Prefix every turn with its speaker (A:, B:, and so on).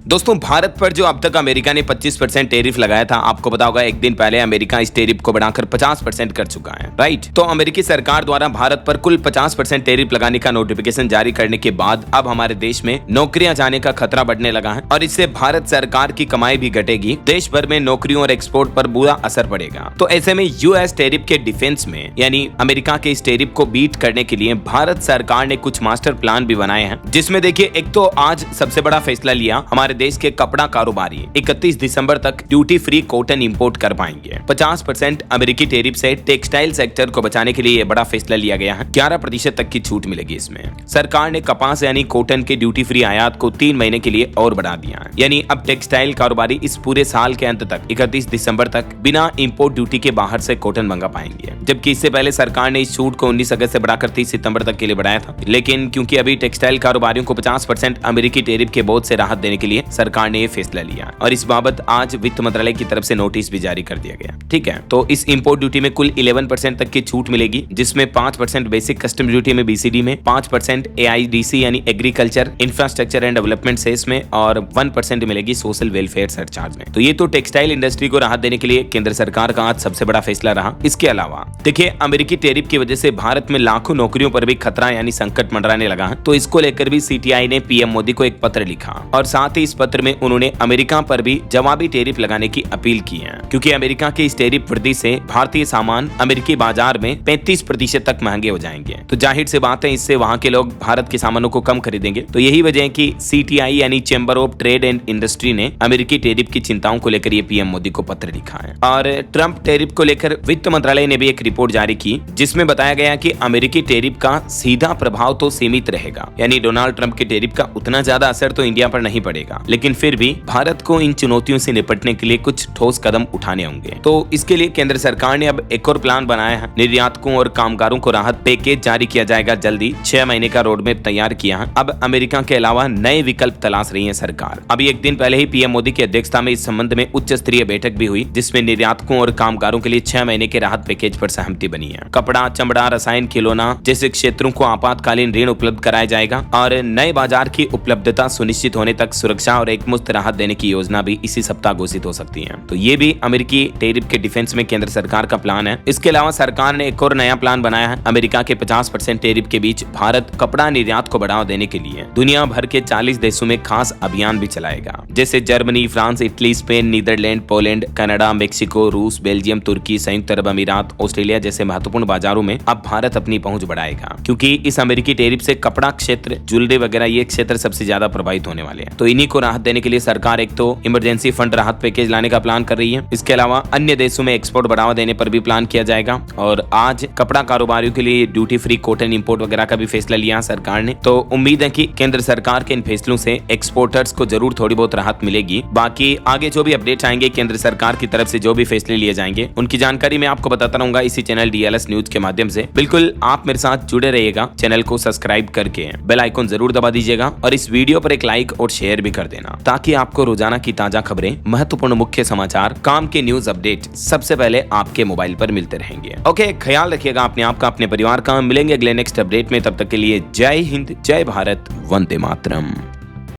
A: दोस्तों भारत पर जो अब तक अमेरिका ने 25% टैरिफ लगाया था, आपको पता होगा एक दिन पहले अमेरिका इस टैरिफ को बढ़ाकर 50% कर चुका है, राइट। तो अमेरिकी सरकार द्वारा भारत पर कुल 50% टैरिफ लगाने का नोटिफिकेशन जारी करने के बाद अब हमारे देश में नौकरियां जाने का खतरा बढ़ने लगा है और इससे भारत सरकार की कमाई भी घटेगी। देश भर में नौकरियों और एक्सपोर्ट पर बुरा असर पड़ेगा। तो ऐसे में यूएस टैरिफ के डिफेंस में यानी अमेरिका के इस टैरिफ को बीट करने के लिए भारत सरकार ने कुछ मास्टर प्लान भी बनाए हैं, जिसमें देखिए एक तो आज सबसे बड़ा फैसला लिया, हमारे देश के कपड़ा कारोबारी 31 दिसंबर तक ड्यूटी फ्री कॉटन इंपोर्ट कर पाएंगे। 50% अमेरिकी टैरिफ से टेक्सटाइल सेक्टर को बचाने के लिए यह बड़ा फैसला लिया गया है। 31% तक की छूट मिलेगी इसमें। सरकार ने कपास यानी कॉटन के ड्यूटी फ्री आयात को 3 महीने के लिए और बढ़ा दिया है। यानी अब टेक्सटाइल कारोबारी इस पूरे साल के अंत तक 31 दिसंबर तक बिना इंपोर्ट ड्यूटी के बाहर से कॉटन मंगा पाएंगे, जबकि इससे पहले सरकार ने इस छूट को 19 अगस्त से बढ़ाकर 30 सितंबर तक के लिए बढ़ाया था। लेकिन क्योंकि अभी टेक्सटाइल कारोबारियों को 50% अमेरिकी टैरिफ के बोझ से राहत देने के लिए सरकार ने यह फैसला लिया और इस बाबत आज वित्त मंत्रालय की तरफ से नोटिस भी जारी कर दिया गया। ठीक है, तो इस इंपोर्ट ड्यूटी में कुल 11% तक की छूट मिलेगी, जिसमें 5% बेसिक कस्टम ड्यूटी में बीसीडी में, 5% एआईडीसी यानी agriculture infrastructure and development cess में और 1% मिलेगी सोशल वेलफेयर सरचार्ज में। तो ये तो टेक्सटाइल इंडस्ट्री को राहत देने के लिए केंद्र सरकार का आज सबसे बड़ा फैसला रहा। इसके अलावा देखिए अमेरिकी टैरिफ की वजह से भारत में लाखों नौकरियों पर भी खतरा यानी संकट मंडराने लगा है। तो इसको लेकर भी सीटीआई ने पीएम मोदी को एक पत्र लिखा और साथ ही इस पत्र में उन्होंने अमेरिका पर भी जवाबी टैरिफ लगाने की अपील की है, क्योंकि अमेरिका की इस टैरिफ वृद्धि से भारतीय सामान अमेरिकी बाजार में 35% तक महंगे हो जाएंगे। तो जाहिर सी बात है इससे वहां के लोग भारत के सामानों को कम खरीदेंगे। तो यही वजह है कि सीटीआई यानी chamber of trade and industry ने अमेरिकी टैरिफ की चिंताओं को लेकर ये पीएम मोदी को पत्र लिखा है। और ट्रंप टैरिफ को लेकर वित्त मंत्रालय ने भी एक रिपोर्ट जारी की, जिसमें बताया गया कि अमेरिकी टैरिफ का सीधा प्रभाव तो सीमित रहेगा, यानी डोनाल्ड ट्रंप के टैरिफ का उतना ज्यादा असर तो इंडिया पर नहीं पड़ेगा, लेकिन फिर भी भारत को इन चुनौतियों से निपटने के लिए कुछ ठोस कदम उठाने होंगे। तो इसके लिए केंद्र सरकार ने अब एक और प्लान बनाया है। निर्यातकों और कामगारों को राहत पैकेज जारी किया जाएगा जल्दी। 6 महीने का रोड मैप तैयार किया है। अब अमेरिका के अलावा नए विकल्प तलाश रही है सरकार। अभी एक दिन पहले ही पीएम मोदी की अध्यक्षता में इस संबंध में उच्च स्तरीय बैठक भी हुई, जिसमें निर्यातकों और कामगारों के लिए 6 महीने के राहत पैकेज पर सहमति बनी है। कपड़ा, चमड़ा, रसायन, खिलौना जैसे क्षेत्रों को आपातकालीन ऋण उपलब्ध कराया जाएगा और नए बाजार की उपलब्धता सुनिश्चित होने तक सुरक्षा और एकमुश्त राहत देने की योजना भी इसी सप्ताह घोषित हो सकती है। तो ये भी अमेरिकी टैरिफ के डिफेंस में केंद्र सरकार का प्लान है। इसके अलावा सरकार ने एक और नया प्लान बनाया है। अमेरिका के 50% टैरिफ के बीच भारत कपड़ा निर्यात को बढ़ावा देने के लिए दुनिया भर के 40 देशों में खास अभियान भी चलाएगा, जैसे Germany, France, Italy, Spain, Netherlands, Poland, Canada, Mexico, रूस, बेल्जियम, तुर्की, संयुक्त अरब अमीरात, ऑस्ट्रेलिया जैसे महत्वपूर्ण बाजारों में अब भारत अपनी पहुंच बढ़ाएगा, क्योंकि इस अमेरिकी टैरिफ से कपड़ा क्षेत्र, ज्वेलरी वगैरह ये क्षेत्र सबसे ज्यादा प्रभावित होने वाले हैं। तो इन्हीं को राहत देने के लिए सरकार एक तो इमरजेंसी फंड राहत पैकेज लाने का प्लान कर रही है। इसके अलावा अन्य देशों में एक्सपोर्ट बढ़ावा देने पर भी प्लान किया जाएगा और आज कपड़ा कारोबारियों के लिए ड्यूटी फ्री कॉटन इंपोर्ट वगैरह का भी फैसला लिया सरकार ने। तो उम्मीद है कि केंद्र सरकार के इन फैसलों से एक्सपोर्टर्स को जरूर थोड़ी बहुत राहत मिलेगी। बाकी आगे जो भी अपडेट आएंगे केंद्र सरकार की तरफ से, जो भी फैसले लिए जाएंगे, उनकी जानकारी मैं आपको बताता रहूंगा इसी चैनल डीएलएस न्यूज के माध्यम से। बिल्कुल आप मेरे साथ जुड़े रहिएगा, चैनल को सब्सक्राइब करके बेल आइकन जरूर दबा दीजिएगा और इस वीडियो पर एक लाइक और शेयर भी कर देना, ताकि आपको रोजाना की ताजा खबरें, महत्वपूर्ण मुख्य समाचार, काम के न्यूज अपडेट सबसे पहले आपके मोबाइल पर मिलते रहेंगे। ओके, ख्याल रखिएगा अपने आप का, अपने परिवार का। मिलेंगे अगले नेक्स्ट अपडेट में, तब तक के लिए जय हिंद, जय भारत, वंदे मातरम।